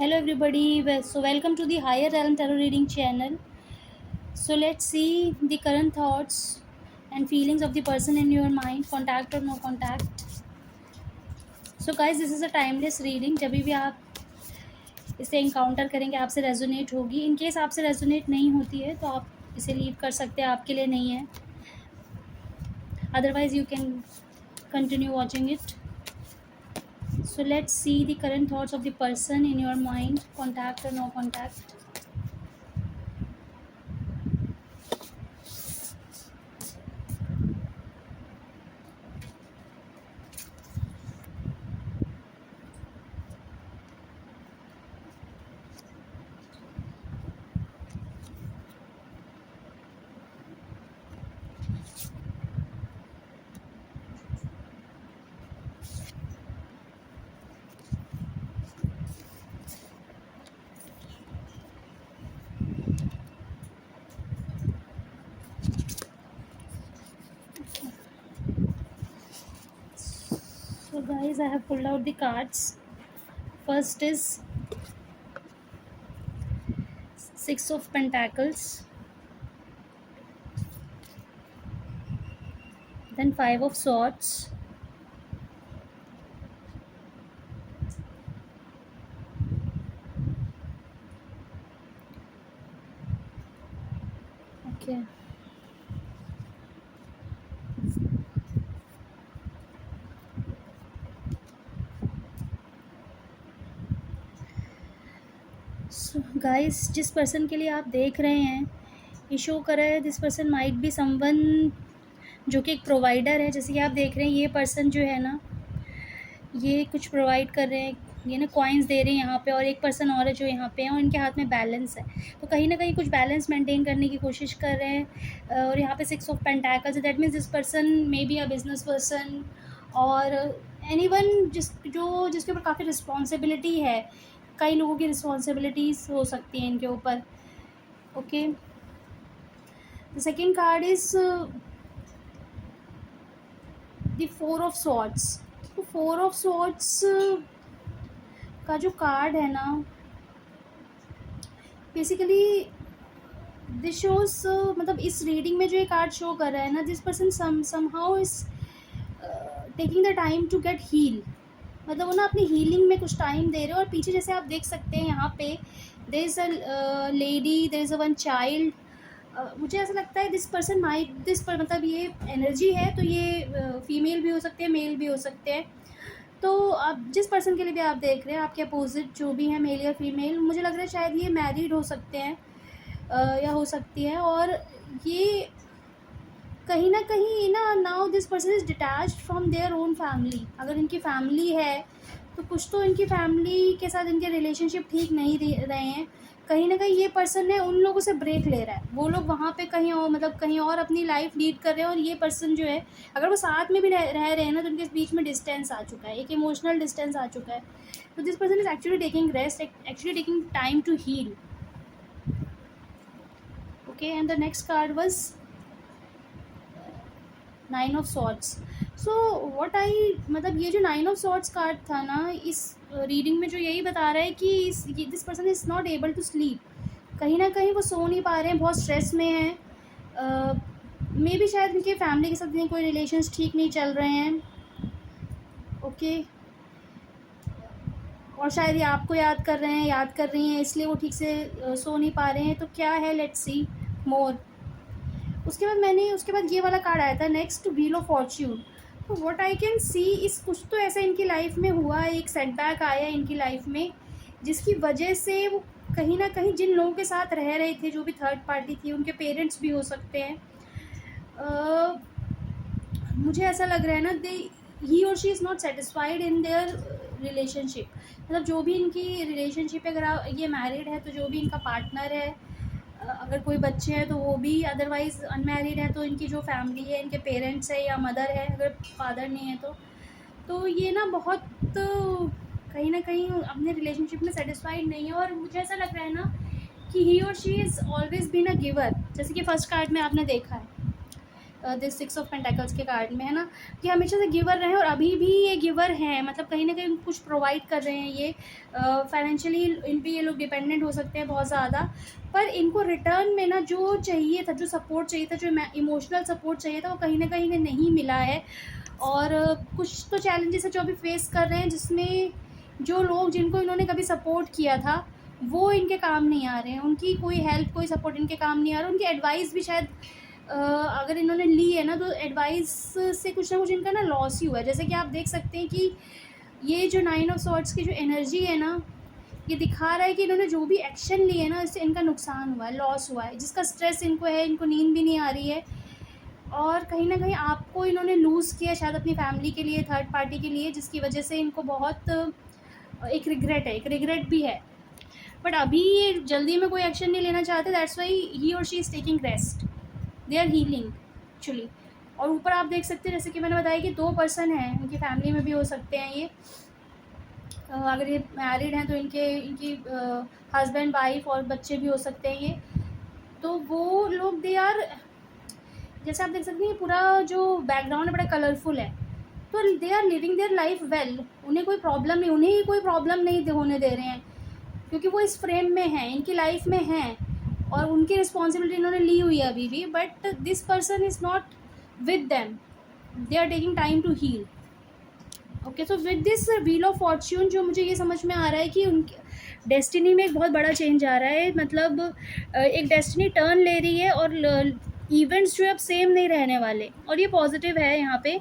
Hello everybody, so welcome to the Higher Realm Tarot Reading channel. So let's see the current thoughts and feelings of the person in your mind, contact or no contact. So guys, this is a timeless reading. जब भी आप इसे encounter करेंगे आपसे resonate होगी. In case आपसे resonate नहीं होती है तो आप इसे leave कर सकते हैं, आपके लिए नहीं है. Otherwise you can continue watching it. So let's see the current thoughts of the person in your mind, contact or no contact. So guys, I have pulled out the cards. First is Six of Pentacles, then Five of Swords, okay, so guys, जिस person के लिए आप देख रहे हैं ये show कर रहा है, this person might be someone जो कि एक प्रोवाइडर है. जैसे कि आप देख रहे हैं ये पर्सन जो है ना, ये कुछ प्रोवाइड कर रहे हैं, ये ना कॉइन्स दे रहे हैं यहाँ पे, और एक पर्सन और है जो यहाँ पे है और इनके हाथ में बैलेंस है. तो कहीं ना कहीं कुछ बैलेंस मेंटेन करने की कोशिश कर रहे हैं. और यहाँ पे six of pentacles, that means this person may be a business person और एनीवन जिसके ऊपर काफ़ी रिस्पॉन्सिबिलिटी है. कई लोगों की रिस्पॉन्सिबिलिटीज हो सकती हैं इनके ऊपर. Okay, the second card is the four of swords. तो फोर ऑफ स्वॉर्ड्स का जो कार्ड है ना, बेसिकली दिस शोज, मतलब इस रीडिंग में जो ये कार्ड शो कर रहा है ना, this person somehow is taking the time to get heal. मतलब वो ना अपनी हीलिंग में कुछ टाइम दे रहे हो. और पीछे जैसे आप देख सकते हैं यहाँ पे there is a lady, there is a one child. मुझे ऐसा लगता है दिस पर्सन मतलब ये एनर्जी है तो ये फीमेल भी हो सकते हैं, मेल भी हो सकते हैं. तो आप जिस पर्सन के लिए भी आप देख रहे हैं, आपके अपोजिट जो भी है, मेल या फीमेल, मुझे लग रहा है शायद ये मैरिड हो सकते हैं या हो सकती है. और ये कहीं ना कहीं ना, now this person is detached from their own family. अगर इनकी फैमिली है तो कुछ तो इनकी फैमिली के साथ इनके रिलेशनशिप ठीक नहीं रहे हैं. कहीं ना कहीं ये पर्सन है उन लोगों से ब्रेक ले रहा है. वो लोग वहाँ पे कहीं और, मतलब कहीं और अपनी लाइफ लीड कर रहे हैं. और ये पर्सन जो है, अगर वो साथ में भी रह रहे हैं ना, तो उनके बीच में डिस्टेंस आ चुका है, एक इमोशनल डिस्टेंस आ चुका है. तो this person is actually taking rest, actually taking time to heal. Okay, and the next card was nine of swords. So what I, मतलब ये जो नाइन ऑफ सॉर्ड्स कार्ड था ना, इस रीडिंग में जो यही बता रहा है कि this person is not able to sleep. कहीं ना कहीं वो सो नहीं पा रहे हैं, बहुत स्ट्रेस में हैं. मे बी शायद उनके फैमिली के साथ कोई रिलेशंस ठीक नहीं चल रहे हैं. ओके, और शायद ये आपको याद कर रहे हैं, याद कर रही हैं, इसलिए वो ठीक से सो नहीं पा रहे हैं. तो क्या है, लेट्स सी मोर. उसके बाद ये वाला कार्ड आया था नेक्स्ट, व्हील ऑफ फॉर्च्यून. तो व्हाट आई कैन सी इस, कुछ तो ऐसा इनकी लाइफ में हुआ, एक सेटबैक आया इनकी लाइफ में, जिसकी वजह से वो कहीं ना कहीं जिन लोगों के साथ रह रहे थे, जो भी थर्ड पार्टी थी, उनके पेरेंट्स भी हो सकते हैं. मुझे ऐसा लग रहा है ना, ही और she is not satisfied in their relationship. मतलब जो भी इनकी रिलेशनशिप है, अगर ये मैरिड है तो जो भी इनका पार्टनर है, अगर कोई बच्चे हैं तो वो भी, अदरवाइज़ अनमैरिड है तो इनकी जो फैमिली है, इनके पेरेंट्स है या मदर है, अगर फादर नहीं है तो ये ना बहुत कहीं ना कहीं अपने रिलेशनशिप में सेटिस्फाइड नहीं है. और मुझे ऐसा लग रहा है ना कि ही और she is always been a giver. जैसे कि फर्स्ट कार्ड में आपने देखा है दिस 6 ऑफ पेंटाकल्स के कार्ड में, है ना, कि हमेशा से गिवर रहे और अभी भी ये गिवर हैं, मतलब कहीं ना कहीं कुछ प्रोवाइड कर रहे हैं ये, फाइनेंशियली इन पे ये लोग डिपेंडेंट हो सकते हैं बहुत ज़्यादा, पर इनको रिटर्न में ना जो चाहिए था, जो सपोर्ट चाहिए था, जो इमोशनल सपोर्ट चाहिए था, वो कहीं ना कहीं नहीं मिला है। और कुछ तो चैलेंजेस है जो अभी फेस कर रहे हैं, जिसमें जो लोग जिनको इन्होंने कभी सपोर्ट किया था वो इनके काम नहीं आ रहे हैं, उनकी कोई हेल्प कोई सपोर्ट इनके काम नहीं आ रहा, उनकी एडवाइस भी शायद अगर इन्होंने ली है ना तो एडवाइस से कुछ ना कुछ इनका ना लॉस ही हुआ है। जैसे कि आप देख सकते हैं कि ये जो 9 ऑफ सॉर्ड्स की जो एनर्जी है ना, ये दिखा रहा है कि इन्होंने जो भी एक्शन लिए है ना, इससे इनका नुकसान हुआ है, लॉस हुआ है, जिसका स्ट्रेस इनको है, इनको नींद भी नहीं आ रही है, और कहीं ना कहीं आपको इन्होंने लूज़ किया शायद अपनी फैमिली के लिए, थर्ड पार्टी के लिए, जिसकी वजह से इनको बहुत एक रिग्रेट है, एक रिग्रेट भी है। बट अभी ये जल्दी में कोई एक्शन नहीं लेना चाहते, दैट्स वाई ही और she is taking rest, they are healing actually. और ऊपर आप देख सकते हैं, जैसे कि मैंने बताया कि 2 पर्सन हैं, उनकी फैमिली में भी हो सकते हैं ये, अगर ये मैरिड हैं तो इनकी हस्बैंड वाइफ और बच्चे भी हो सकते हैं ये, तो वो लोग दे आर, जैसे आप देख सकते हैं पूरा जो बैकग्राउंड है बड़ा कलरफुल है, तो they are living their life well, उन्हें कोई प्रॉब्लम नहीं, उन्हें कोई प्रॉब्लम नहीं होने दे रहे हैं, क्योंकि वो इस फ्रेम में हैं, इनकी लाइफ में हैं, और उनकी रिस्पॉन्सिबिलिटी इन्होंने ली हुई है अभी भी, but this person is not with them, they are taking time to heal. Okay, so with this wheel of fortune जो मुझे ये समझ में आ रहा है कि उनकी डेस्टिनी में एक बहुत बड़ा चेंज आ रहा है, मतलब एक डेस्टिनी टर्न ले रही है, और इवेंट्स जो है अब सेम नहीं रहने वाले, और ये पॉजिटिव है यहाँ पे।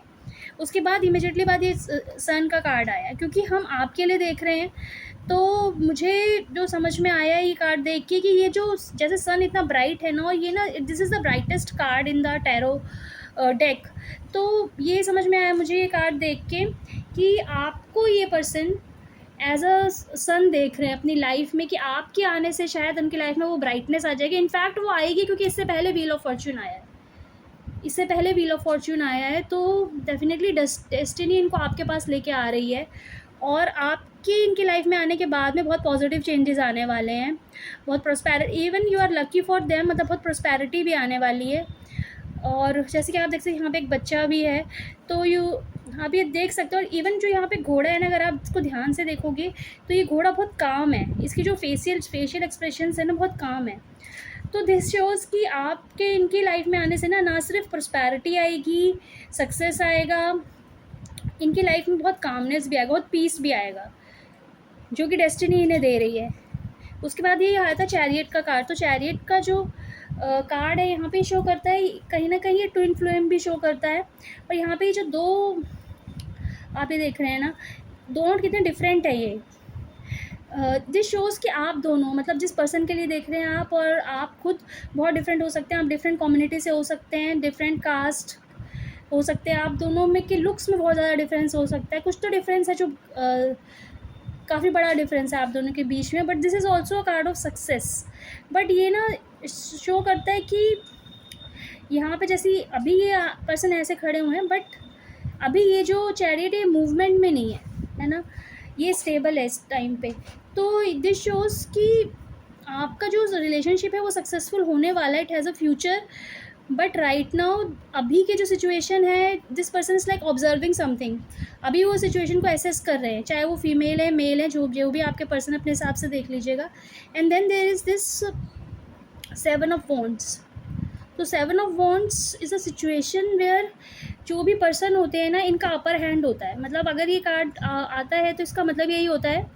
उसके बाद इमिजिएटली बाद ये सन का कार्ड आया, क्योंकि हम आपके लिए देख रहे हैं, तो मुझे जो समझ में आया ये कार्ड देख के कि ये जो जैसे सन इतना ब्राइट है ना, और ये ना this is the brightest card in the tarot deck, तो ये समझ में आया मुझे ये कार्ड देख के कि आपको ये पर्सन एज अ सन देख रहे हैं अपनी लाइफ में, कि आपके आने से शायद उनकी लाइफ में वो ब्राइटनेस आ जाएगी। इनफैक्ट वो आएगी, क्योंकि इससे पहले व्हील ऑफ फॉर्च्यून आया है, इससे पहले व्हील ऑफ फॉर्च्यून आया है, तो डेफिनेटली डेस्टिनी इनको आपके पास लेके आ रही है, और आपकी इनकी लाइफ में आने के बाद में बहुत पॉजिटिव चेंजेस आने वाले हैं, बहुत prosperity, even you are lucky for them, मतलब बहुत प्रोस्पेरिटी भी आने वाली है। और जैसे कि आप देख सकते हैं यहाँ पे एक बच्चा भी है, तो आप ये देख सकते हो, और इवन जो यहाँ पे घोड़ा है ना, अगर आप इसको ध्यान से देखोगे तो ये घोड़ा बहुत काम है, इसकी जो फेशियल एक्सप्रेशंस है ना बहुत काम है। तो दिस शोज़ कि आपके इनकी लाइफ में आने से ना सिर्फ प्रॉस्पेरिटी आएगी, सक्सेस आएगा, इनकी लाइफ में बहुत कामनेस भी आएगा, बहुत पीस भी आएगा, जो कि डेस्टिनी इन्हें दे रही है। उसके बाद ये आया था चैरियट का कार्ड, तो चैरियट का जो कार्ड है यहाँ पे शो करता है, कहीं ना कहीं ये ट्विन फ्लेम भी शो करता है, और यहाँ पे जो दो आप ये देख रहे हैं ना, दोनों कितने डिफरेंट है ये, दिस शोज़ कि आप दोनों, मतलब जिस पर्सन के लिए देख रहे हैं आप, और आप खुद बहुत डिफरेंट हो सकते हैं, आप डिफरेंट कम्युनिटी से हो सकते हैं, डिफरेंट कास्ट हो सकते हैं, आप दोनों में के लुक्स में बहुत ज़्यादा डिफरेंस हो सकता है, कुछ तो डिफरेंस है जो काफ़ी बड़ा डिफरेंस है आप दोनों के बीच में, but this is also a card of success. But ये ना शो करता है कि यहाँ पे जैसे अभी ये पर्सन ऐसे खड़े हुए हैं, बट अभी ये जो चैरियट है मूवमेंट में नहीं है ना, ये स्टेबल है इस टाइम पे। तो दिस शोज़ कि आपका जो रिलेशनशिप है वो सक्सेसफुल होने वाला है, it has a future, but right now अभी के जो सिचुएशन है, this person is like observing something, अभी वो सिचुएशन को एसेस कर रहे हैं, चाहे वो फीमेल है मेल है, जो भी आपके पर्सन अपने हिसाब से देख लीजिएगा। And then there is this 7 of wands, तो 7 of wands is a situation where जो भी पर्सन होते हैं ना, इनका अपर हैंड होता है, मतलब अगर ये कार्ड आता है तो इसका मतलब यही होता है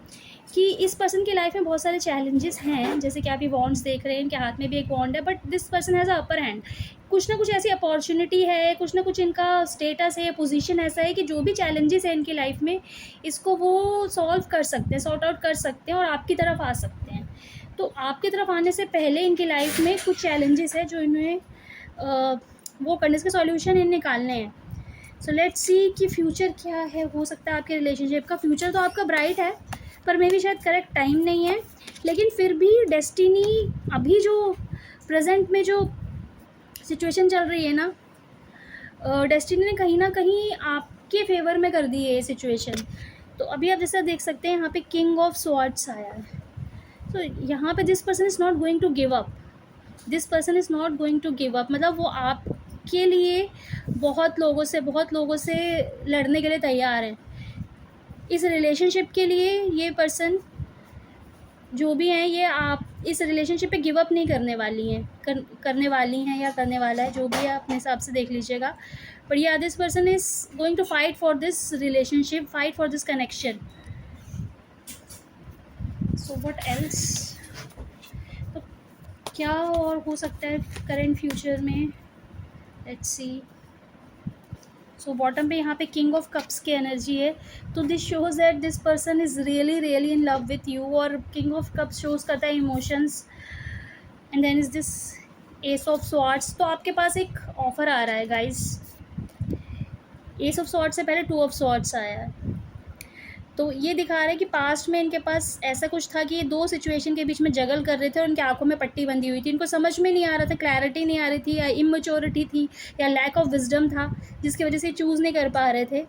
कि इस पर्सन की लाइफ में बहुत सारे चैलेंजेस हैं, जैसे कि आप ये वॉन्ड्स देख रहे हैं, इनके हाथ में भी एक वॉन्ड है, but this person has a upper hand, कुछ ना कुछ ऐसी अपॉर्चुनिटी है, कुछ ना कुछ इनका स्टेटस है, पोजीशन ऐसा है कि जो भी चैलेंजेस है इनकी लाइफ में, इसको वो सॉल्व कर सकते हैं, सॉर्ट आउट कर सकते हैं, और आपकी तरफ आ सकते हैं। तो आपकी तरफ आने से पहले इनकी लाइफ में कुछ चैलेंजेस है जो इन्हें वो करने के सॉल्यूशन इन्हें निकालने हैं। सो लेट्स सी कि फ्यूचर क्या है, हो सकता है आपके रिलेशनशिप का फ्यूचर तो आपका ब्राइट है, पर मे भी शायद करेक्ट टाइम नहीं है, लेकिन फिर भी डेस्टिनी अभी जो प्रेजेंट में जो सिचुएशन चल रही है ना, डेस्टिनी ने कहीं ना कहीं आपके फेवर में कर दी है ये सिचुएशन। तो अभी आप जैसा देख सकते हैं यहाँ पे किंग ऑफ स्वॉर्ड्स आया है, तो यहाँ पे this person is not going to give up, this person is not going to give up, मतलब वो के लिए बहुत लोगों से लड़ने के लिए तैयार है। इस रिलेशनशिप के लिए ये पर्सन जो भी हैं, ये आप इस रिलेशनशिप पे गिव अप नहीं करने वाली हैं, करने वाली हैं या करने वाला है, जो भी है अपने हिसाब से देख लीजिएगा। बट या this person is going to fight for this relationship, fight for this connection. So what else, तो क्या और हो सकता है करेंट फ्यूचर में, लेट्स सी। सो बॉटम पे यहाँ पे किंग ऑफ कप्स की एनर्जी है, तो this shows that this person is really in love with you. और किंग ऑफ कप्स शोज करता है emotions. And then is this ace of swords. तो आपके पास एक ऑफर आ रहा है गाइस। एस ऑफ स्वॉर्ड्स से पहले टू ऑफ स्वॉर्ड्स आया है, तो ये दिखा रहा है कि पास्ट में इनके पास ऐसा कुछ था कि ये दो सिचुएशन के बीच में जगल कर रहे थे और उनकी आंखों में पट्टी बंधी हुई थी। इनको समझ में नहीं आ रहा था, क्लैरिटी नहीं आ रही थी, या इमेच्योरिटी थी, या लैक ऑफ विजडम था, जिसकी वजह से चूज़ नहीं कर पा रहे थे।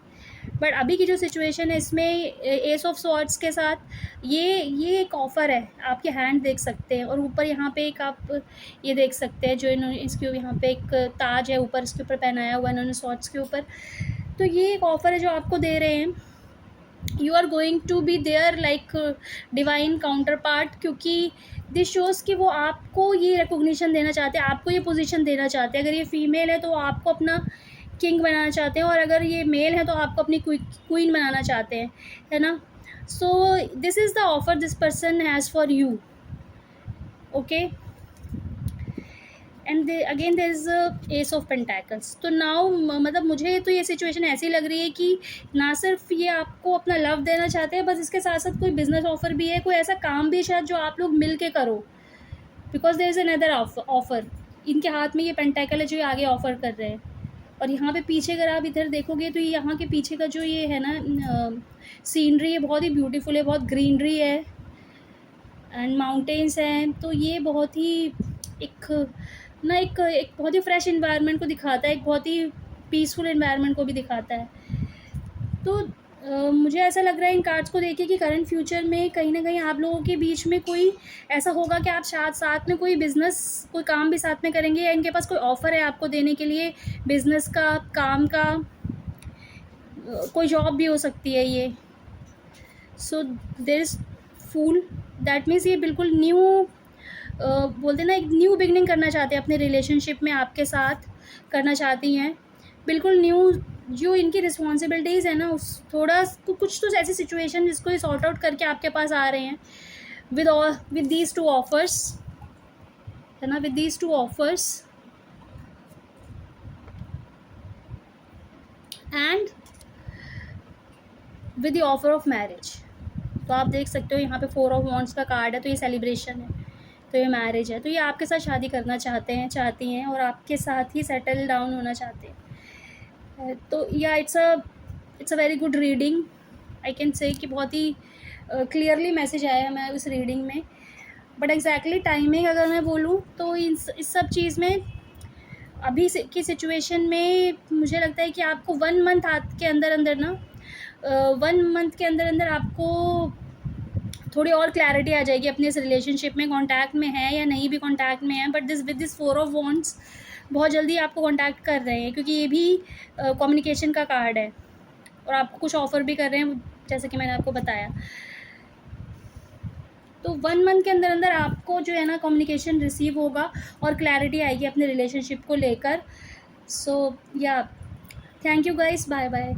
बट अभी की जो सिचुएशन है इसमें एस ऑफ स्वॉर्ड्स के साथ ये एक ऑफ़र है। आपके हैंड देख सकते हैं और ऊपर यहाँ पे एक आप ये देख सकते हैं जो इन्होंने इसके यहाँ पे एक ताज है ऊपर, इसके ऊपर पहनाया हुआ इन्होंने स्वॉर्ड्स के ऊपर। तो ये एक ऑफ़र है जो आपको दे रहे हैं। You are going to be their like divine counterpart, क्योंकि दिस शोज़ कि वो आपको ये रिकॉग्निशन देना चाहते हैं, आपको ये पोजीशन देना चाहते हैं। अगर ये फीमेल है तो आपको अपना किंग बनाना चाहते हैं, और अगर ये मेल है तो आपको अपनी क्वीन बनाना चाहते हैं, है ना। So this is the offer this person has for you, okay. And again there is ace of pentacles. तो नाउ मतलब मुझे तो ये सिचुएशन ऐसी लग रही है कि ना सिर्फ ये आपको अपना लव देना चाहते हैं, बस इसके साथ साथ कोई बिजनेस ऑफर भी है, कोई ऐसा काम भी है शायद जो आप लोग मिल के करो, because there is another offer. इनके हाथ में ये पेंटाकल है जो ये आगे ऑफर कर रहे हैं। और यहाँ पे पीछे अगर आप इधर देखोगे तो यहाँ के पीछे का जो ये है ना सीनरी है, बहुत ही ब्यूटीफुल है, बहुत ग्रीनरी है एंड माउंटेन्स हैं। तो ये बहुत ही एक बहुत ही फ्रेश इन्वायरमेंट को दिखाता है, एक बहुत ही पीसफुल इन्वायरमेंट को भी दिखाता है। तो मुझे ऐसा लग रहा है इन कार्ड्स को देख के कि करंट फ्यूचर में कहीं ना कहीं आप लोगों के बीच में कोई ऐसा होगा कि आप साथ में कोई बिज़नेस, कोई काम भी साथ में करेंगे, या इनके पास कोई ऑफ़र है आपको देने के लिए बिज़नेस का, काम का, कोई जॉब भी हो सकती है ये। So there is fool, that means ये बिल्कुल न्यू बोलते ना, एक न्यू बिगनिंग करना चाहते हैं अपने रिलेशनशिप में, आपके साथ करना चाहती हैं बिल्कुल न्यू। जो इनकी रिस्पॉन्सिबिलिटीज़ है ना, उस थोड़ा कुछ तो ऐसी सिचुएशन जिसको ये सॉर्ट आउट करके आपके पास आ रहे हैं विद दीज टू ऑफर्स, है ना, with these two offers and with the offer of marriage. तो आप देख सकते हो यहाँ पे 4 ऑफ वॉन्ड्स का कार्ड है, तो ये सेलिब्रेशन है, तो ये मैरिज है। तो ये आपके साथ शादी करना चाहती हैं और आपके साथ ही सेटल डाउन होना चाहते हैं। तो या it's a very good reading, I can say कि बहुत ही क्लियरली मैसेज आया है मैं उस रीडिंग में। बट एग्जैक्टली टाइमिंग अगर मैं बोलूँ तो इस सब चीज़ में अभी की सिचुएशन में मुझे लगता है कि आपको 1 मंथ के अंदर ना 1 मंथ के अंदर आपको थोड़ी और क्लैरिटी आ जाएगी अपने इस रिलेशनशिप में, कॉन्टैक्ट में है या नहीं भी कॉन्टैक्ट में है। But with this 4 of wands बहुत जल्दी आपको कॉन्टैक्ट कर रहे हैं, क्योंकि ये भी कम्युनिकेशन का कार्ड है और आपको कुछ ऑफ़र भी कर रहे हैं, जैसे कि मैंने आपको बताया। तो 1 मंथ के अंदर आपको जो है ना कम्युनिकेशन रिसीव होगा और क्लैरिटी आएगी अपने रिलेशनशिप को लेकर। सो या thank you guys, bye bye.